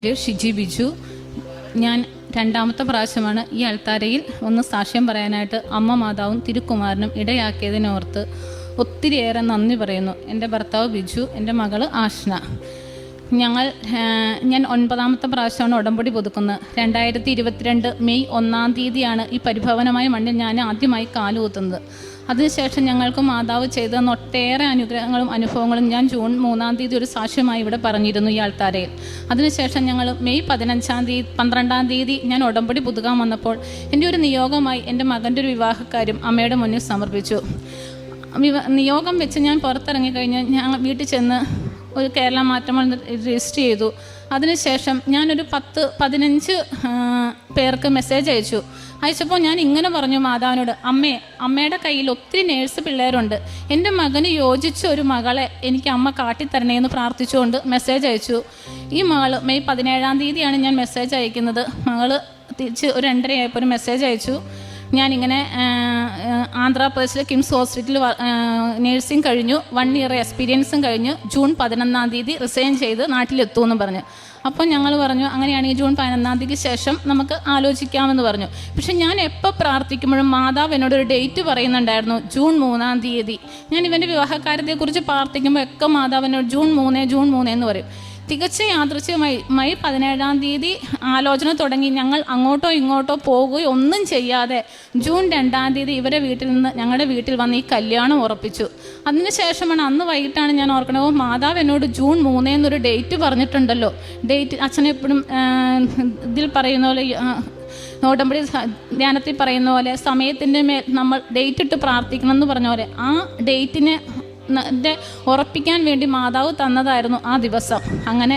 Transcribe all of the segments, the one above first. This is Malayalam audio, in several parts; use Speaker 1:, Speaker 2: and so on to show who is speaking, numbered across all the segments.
Speaker 1: ഷിജി ബിജു. ഞാൻ രണ്ടാമത്തെ പ്രാവശ്യമാണ് ഈ അൾത്താരയിൽ ഒന്ന് സാക്ഷ്യം പറയാനായിട്ട് അമ്മ മാതാവും തിരുക്കുമാരനും ഇടയാക്കിയതിനോർത്ത് ഒത്തിരിയേറെ നന്ദി പറയുന്നു. എൻ്റെ ഭർത്താവ് ബിജു, എൻ്റെ മകൾ ആഷ്ന. ഞാൻ 9ാമത്തെ പ്രാവശ്യമാണ് ഉടമ്പടി പുതുക്കുന്നത്. 2022 മെയ് 1-ാം തീയതിയാണ് ഈ പരിഭവനമായ മണ്ണിൽ ഞാൻ ആദ്യമായി കാലുകുത്തുന്നത്. അതിനുശേഷം ഞങ്ങൾക്ക് മാതാവ് ചെയ്ത ഒട്ടേറെ അനുഗ്രഹങ്ങളും അനുഭവങ്ങളും ഞാൻ ജൂൺ 3-ാം തീയതി ഒരു സാക്ഷ്യമായി ഇവിടെ പറഞ്ഞിരുന്നു ഈ ആൾത്താരയിൽ. അതിനുശേഷം ഞങ്ങൾ മെയ് 12-ാം തീയതി ഞാൻ ഉടമ്പടി പുതുക്കാൻ വന്നപ്പോൾ എൻ്റെ ഒരു നിയോഗമായി എൻ്റെ മകൻ്റെ ഒരു വിവാഹക്കാര്യം അമ്മയുടെ മുന്നിൽ സമർപ്പിച്ചു. നിയോഗം വെച്ച് ഞാൻ പുറത്തിറങ്ങിക്കഴിഞ്ഞ് ഞാൻ വീട്ടിൽ ചെന്ന് ഒരു കേരള മാട്രിമോണി രജിസ്റ്റർ ചെയ്തു. അതിനുശേഷം ഞാനൊരു 10-15 പേർക്ക് മെസ്സേജ് അയച്ചപ്പോൾ ഞാൻ ഇങ്ങനെ പറഞ്ഞു മാതാവിനോട്, അമ്മയുടെ കയ്യിൽ ഒത്തിരി നേഴ്സ് പിള്ളേരുണ്ട്, എൻ്റെ മകന് യോജിച്ച ഒരു മകളെ എനിക്ക് അമ്മ കാട്ടിത്തരണേ എന്ന് പ്രാർത്ഥിച്ചുകൊണ്ട് മെസ്സേജ് അയച്ചു. ഈ മകൾ മെയ് 17-ാം തീയതിയാണ് ഞാൻ മെസ്സേജ് അയക്കുന്നത്. മകൾ തിരിച്ച് ഒരു 2:30 ആയപ്പോൾ ഒരു മെസ്സേജ് അയച്ചു. ഞാനിങ്ങനെ ആന്ധ്രാപ്രദേശിലെ കിംസ് ഹോസ്പിറ്റലിൽ നേഴ്സിംഗ് കഴിഞ്ഞു, 1 ഇയർ എക്സ്പീരിയൻസും കഴിഞ്ഞ് ജൂൺ 11-ാം തീയതി റിസൈൻ ചെയ്ത് നാട്ടിലെത്തുമെന്ന് പറഞ്ഞു. അപ്പോൾ ഞങ്ങൾ പറഞ്ഞു, അങ്ങനെയാണെങ്കിൽ ജൂൺ 11-ാം തീയതിക്ക് ശേഷം നമുക്ക് ആലോചിക്കാമെന്ന് പറഞ്ഞു. പക്ഷെ ഞാൻ എപ്പോൾ പ്രാർത്ഥിക്കുമ്പോഴും മാതാവ് എന്നോടൊരു ഡേറ്റ് പറയുന്നുണ്ടായിരുന്നു, ജൂൺ 3-ാം തീയതി. ഞാൻ ഇവൻ്റെ വിവാഹകാര്യത്തെക്കുറിച്ച് പ്രാർത്ഥിക്കുമ്പോൾ ഒക്കെ മാതാവിനോട് ജൂൺ 3 എന്ന് പറയും. തികച്ച യാദൃച്ഛികമായി മെയ് 17-ാം തീയതി ആലോചന തുടങ്ങി. ഞങ്ങൾ അങ്ങോട്ടോ ഇങ്ങോട്ടോ പോകുകയോ ഒന്നും ചെയ്യാതെ ജൂൺ 2-ാം തീയതി ഇവരെ വീട്ടിൽ നിന്ന് ഞങ്ങളുടെ വീട്ടിൽ വന്ന് ഈ കല്യാണം ഉറപ്പിച്ചു. അതിനുശേഷമാണ് അന്ന് വൈകിട്ടാണ് ഞാൻ ഓർക്കണത്, മാതാവ് എന്നോട് ജൂൺ 3 എന്നൊരു ഡേറ്റ് പറഞ്ഞിട്ടുണ്ടല്ലോ. ഡേറ്റ് അച്ഛനെപ്പോഴും ഇതിൽ പറയുന്ന പോലെ, ഉടമ്പടി ധ്യാനത്തിൽ പറയുന്ന പോലെ സമയത്തിൻ്റെ മേൽ നമ്മൾ ഡേറ്റ് ഇട്ട് പ്രാർത്ഥിക്കണം എന്ന് പറഞ്ഞ പോലെ ആ ഡേറ്റിനെ ഉറപ്പിക്കാൻ വേണ്ടി മാതാവ് തന്നതായിരുന്നു ആ ദിവസം. അങ്ങനെ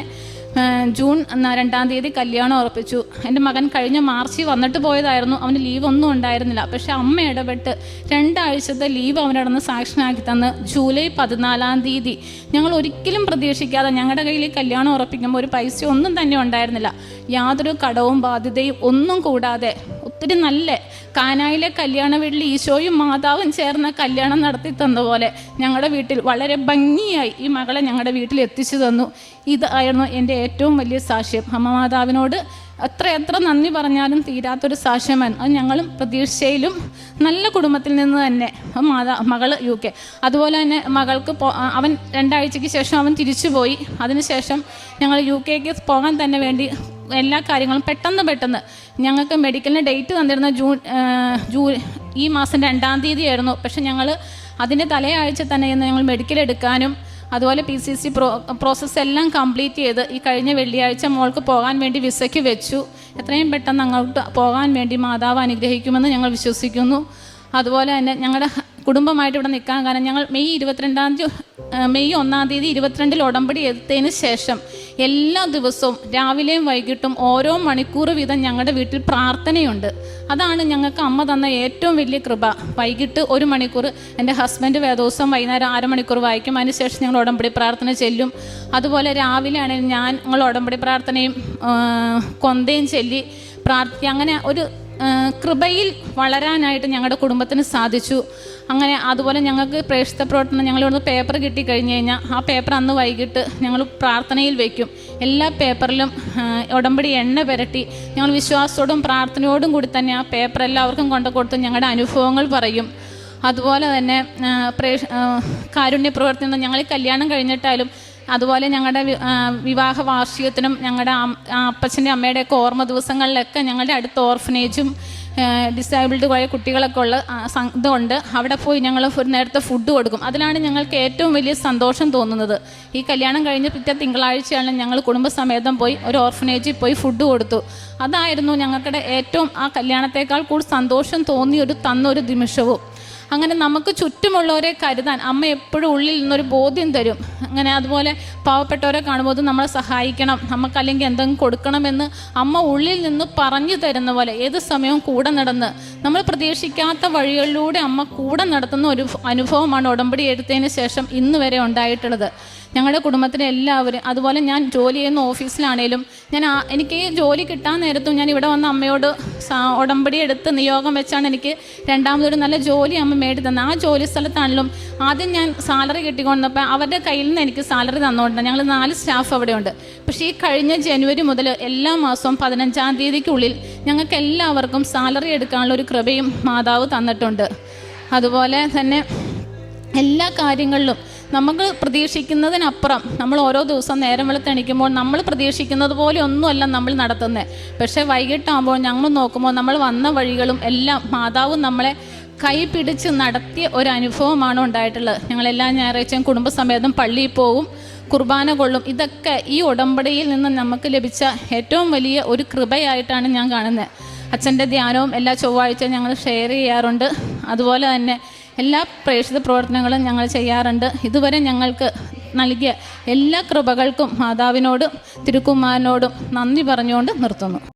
Speaker 1: ജൂൺ 2-ാം തീയതി കല്യാണം ഉറപ്പിച്ചു. എൻ്റെ മകൻ കഴിഞ്ഞ മാർച്ചിൽ വന്നിട്ട് പോയതായിരുന്നു, അവന് ലീവ് ഒന്നും ഉണ്ടായിരുന്നില്ല. പക്ഷെ അമ്മ ഇടപെട്ട് 2 ആഴ്ചത്തെ ലീവ് അവനടന്ന് സാക്ഷനാക്കി തന്ന് ജൂലൈ 14-ാം തീയതി ഞങ്ങൾ ഒരിക്കലും പ്രതീക്ഷിക്കാതെ ഞങ്ങളുടെ കയ്യിൽ കല്യാണം ഉറപ്പിക്കുമ്പോൾ ഒരു പൈസ ഒന്നും തന്നെ ഉണ്ടായിരുന്നില്ല. യാതൊരു കടവും ബാധ്യതയും ഒന്നും കൂടാതെ ഒത്തിരി നല്ല കാനായിലെ കല്യാണ വീട്ടിൽ ഈശോയും മാതാവും ചേർന്ന കല്യാണം നടത്തി തന്ന പോലെ ഞങ്ങളുടെ വീട്ടിൽ വളരെ ഭംഗിയായി ഈ മകളെ ഞങ്ങളുടെ വീട്ടിൽ എത്തിച്ചു തന്നു. ഇതായിരുന്നു എൻ്റെ ഏറ്റവും വലിയ സാക്ഷ്യം. അമ്മ മാതാവിനോട് എത്ര നന്ദി പറഞ്ഞാലും തീരാത്തൊരു സാക്ഷ്യമാണ്. അത് ഞങ്ങളും പ്രതീക്ഷയിലും നല്ല കുടുംബത്തിൽ നിന്ന് തന്നെ മകള് UK. അതുപോലെ തന്നെ മകൾക്ക് അവൻ 2 ആഴ്ചയ്ക്ക് ശേഷം അവൻ തിരിച്ചുപോയി. അതിനുശേഷം ഞങ്ങൾ UK പോകാൻ തന്നെ വേണ്ടി എല്ലാ കാര്യങ്ങളും പെട്ടെന്ന് ഞങ്ങൾക്ക് മെഡിക്കലിന് ഡേറ്റ് തന്നിരുന്ന ഈ മാസം 2-ാം തീയതി ആയിരുന്നു. പക്ഷെ ഞങ്ങൾ അതിൻ്റെ തലയാഴ്ച തന്നെ ഞങ്ങൾ മെഡിക്കൽ എടുക്കാനും അതുപോലെ PCC പ്രോസസ്സ് എല്ലാം കംപ്ലീറ്റ് ചെയ്ത് ഈ കഴിഞ്ഞ വെള്ളിയാഴ്ച മോൾക്ക് പോകാൻ വേണ്ടി വിസയ്ക്ക് വെച്ചു. എത്രയും പെട്ടെന്ന് അങ്ങോട്ട് പോകാൻ വേണ്ടി മാതാവ് അനുഗ്രഹിക്കുമെന്ന് ഞങ്ങൾ വിശ്വസിക്കുന്നു. അതുപോലെ തന്നെ ഞങ്ങളുടെ കുടുംബമായിട്ട് ഇവിടെ നിൽക്കാൻ കാരണം ഞങ്ങൾ മെയ് 1-ാം തീയതി 22-ൽ ഉടമ്പടി എടുത്തതിന് ശേഷം എല്ലാ ദിവസവും രാവിലെയും വൈകിട്ടും ഓരോ മണിക്കൂർ വീതം ഞങ്ങളുടെ വീട്ടിൽ പ്രാർത്ഥനയുണ്ട്. അതാണ് ഞങ്ങൾക്ക് അമ്മ തന്ന ഏറ്റവും വലിയ കൃപ. വൈകിട്ട് 1 മണിക്കൂർ എൻ്റെ ഹസ്ബൻഡ് വേദോസം, വൈകുന്നേരം 1/2 മണിക്കൂർ വായിക്കും. അതിനുശേഷം ഞങ്ങൾ ഉടമ്പടി പ്രാർത്ഥന ചെല്ലും. അതുപോലെ രാവിലെ ആണെങ്കിൽ ഞങ്ങൾ ഉടമ്പടി പ്രാർത്ഥനയും കൊന്തയും ചൊല്ലി പ്രാർത്ഥിക്കുക. അങ്ങനെ ഒരു കൃപയിൽ വളരാനായിട്ട് ഞങ്ങളുടെ കുടുംബത്തിന് സാധിച്ചു. അങ്ങനെ അതുപോലെ ഞങ്ങൾക്ക് പ്രേക്ഷിത പ്രവർത്തനം ഞങ്ങളിവിടുന്ന് പേപ്പർ കിട്ടിക്കഴിഞ്ഞ് കഴിഞ്ഞാൽ ആ പേപ്പർ അന്ന് വൈകിട്ട് ഞങ്ങൾ പ്രാർത്ഥനയിൽ വയ്ക്കും. എല്ലാ പേപ്പറിലും ഉടമ്പടി എണ്ണ പുരട്ടി ഞങ്ങൾ വിശ്വാസത്തോടും പ്രാർത്ഥനയോടും കൂടി തന്നെ ആ പേപ്പർ എല്ലാവർക്കും കൊടുത്ത് ഞങ്ങളുടെ അനുഭവങ്ങൾ പറയും. അതുപോലെ തന്നെ കാരുണ്യ പ്രവർത്തനം ഞങ്ങൾ കല്യാണം കഴിഞ്ഞിട്ടായാലും അതുപോലെ ഞങ്ങളുടെ വിവാഹ വാർഷികത്തിനും ഞങ്ങളുടെ അപ്പച്ചൻ്റെ അമ്മയുടെയൊക്കെ ഓർമ്മ ദിവസങ്ങളിലൊക്കെ ഞങ്ങളുടെ അടുത്ത ഓർഫനേജും ഡിസേബിൾഡ് ആയ കുട്ടികളൊക്കെ ഉള്ള ഇതുകൊണ്ട് അവിടെ പോയി ഞങ്ങൾ ഒരു നേരത്തെ ഫുഡ് കൊടുക്കും. അതിലാണ് ഞങ്ങൾക്ക് ഏറ്റവും വലിയ സന്തോഷം തോന്നുന്നത്. ഈ കല്യാണം കഴിഞ്ഞ് പിറ്റേ തിങ്കളാഴ്ചയാണ് ഞങ്ങൾ കുടുംബസമേതം പോയി ഒരു ഓർഫനേജിൽ പോയി ഫുഡ് കൊടുത്തു. അതായിരുന്നു ഞങ്ങളുടെ ഏറ്റവും ആ കല്യാണത്തേക്കാൾ കൂടുതൽ സന്തോഷം തന്നൊരു നിമിഷവും. അങ്ങനെ നമുക്ക് ചുറ്റുമുള്ളവരെ കരുതാൻ അമ്മ എപ്പോഴും ഉള്ളിൽ നിന്നൊരു ബോധ്യം തരും. അങ്ങനെ അതുപോലെ പാവപ്പെട്ടവരെ കാണുമ്പോൾ നമ്മളെ സഹായിക്കണം, നമുക്കല്ലെങ്കിൽ എന്തെങ്കിലും കൊടുക്കണമെന്ന് അമ്മ ഉള്ളിൽ നിന്ന് പറഞ്ഞു തരുന്ന പോലെ ഏത് സമയവും കൂടെ നടന്ന് നമ്മൾ പ്രതീക്ഷിക്കാത്ത വഴികളിലൂടെ അമ്മ കൂടെ നടത്തുന്ന ഒരു അനുഭവമാണ് ഉടമ്പടി എടുത്തതിന് ശേഷം ഇന്ന് വരെ ഉണ്ടായിട്ടുള്ളത്. ഞങ്ങളുടെ കുടുംബത്തിലെ എല്ലാവരും, അതുപോലെ ഞാൻ ജോലി ചെയ്യുന്ന ഓഫീസിലാണേലും എനിക്ക് ഈ ജോലി കിട്ടാൻ നേരത്തും ഞാൻ ഇവിടെ വന്ന അമ്മയോട് ഉടമ്പടി എടുത്ത് നിയോഗം വെച്ചാണ് എനിക്ക് രണ്ടാമതൊരു നല്ല ജോലി അമ്മ മേടി തന്നെ. ആ ജോലി സ്ഥലത്താണെങ്കിലും ആദ്യം ഞാൻ സാലറി കിട്ടിക്കൊണ്ടപ്പോൾ അവരുടെ കയ്യിൽ നിന്ന് എനിക്ക് സാലറി തന്നുകൊണ്ട് ഞങ്ങൾ 4 സ്റ്റാഫ് അവിടെയുണ്ട്. പക്ഷേ ഈ കഴിഞ്ഞ ജനുവരി മുതൽ എല്ലാ മാസവും 15-ാം തീയതിക്കുള്ളിൽ ഞങ്ങൾക്ക് എല്ലാവർക്കും സാലറി എടുക്കാനുള്ള ഒരു കൃപയും മാതാവ് തന്നിട്ടുണ്ട്. അതുപോലെ തന്നെ എല്ലാ കാര്യങ്ങളിലും നമുക്ക് പ്രതീക്ഷിക്കുന്നതിനപ്പുറം നമ്മൾ ഓരോ ദിവസം നേരം വെളുത്തെണിക്കുമ്പോൾ നമ്മൾ പ്രതീക്ഷിക്കുന്നത് പോലെ ഒന്നുമല്ല നമ്മൾ നടത്തുന്നത്. പക്ഷേ വൈകിട്ടാകുമ്പോൾ ഞങ്ങൾ നോക്കുമ്പോൾ നമ്മൾ വന്ന വഴികളും എല്ലാം മാതാവ് നമ്മളെ കൈ പിടിച്ച് നടത്തിയ ഒരു അനുഭവമാണ് ഉണ്ടായിട്ടുള്ളത്. ഞങ്ങളെല്ലാ ഞായറാഴ്ചയും കുടുംബസമേതം പള്ളിയിൽ പോവും, കുർബാന കൊള്ളും. ഇതൊക്കെ ഈ ഉടമ്പടിയിൽ നിന്ന് നമുക്ക് ലഭിച്ച ഏറ്റവും വലിയ ഒരു കൃപയായിട്ടാണ് ഞാൻ കാണുന്നത്. അച്ഛൻ്റെ ധ്യാനവും എല്ലാ ചൊവ്വാഴ്ചയും ഞങ്ങൾ ഷെയർ ചെയ്യാറുണ്ട്. അതുപോലെ തന്നെ എല്ലാ പ്രേക്ഷിത പ്രവർത്തനങ്ങളും ഞങ്ങൾ ചെയ്യാറുണ്ട്. ഇതുവരെ ഞങ്ങൾക്ക് നൽകിയ എല്ലാ കൃപകൾക്കും മാതാവിനോടും തിരുക്കുമാരനോടും നന്ദി പറഞ്ഞുകൊണ്ട് നിർത്തുന്നു.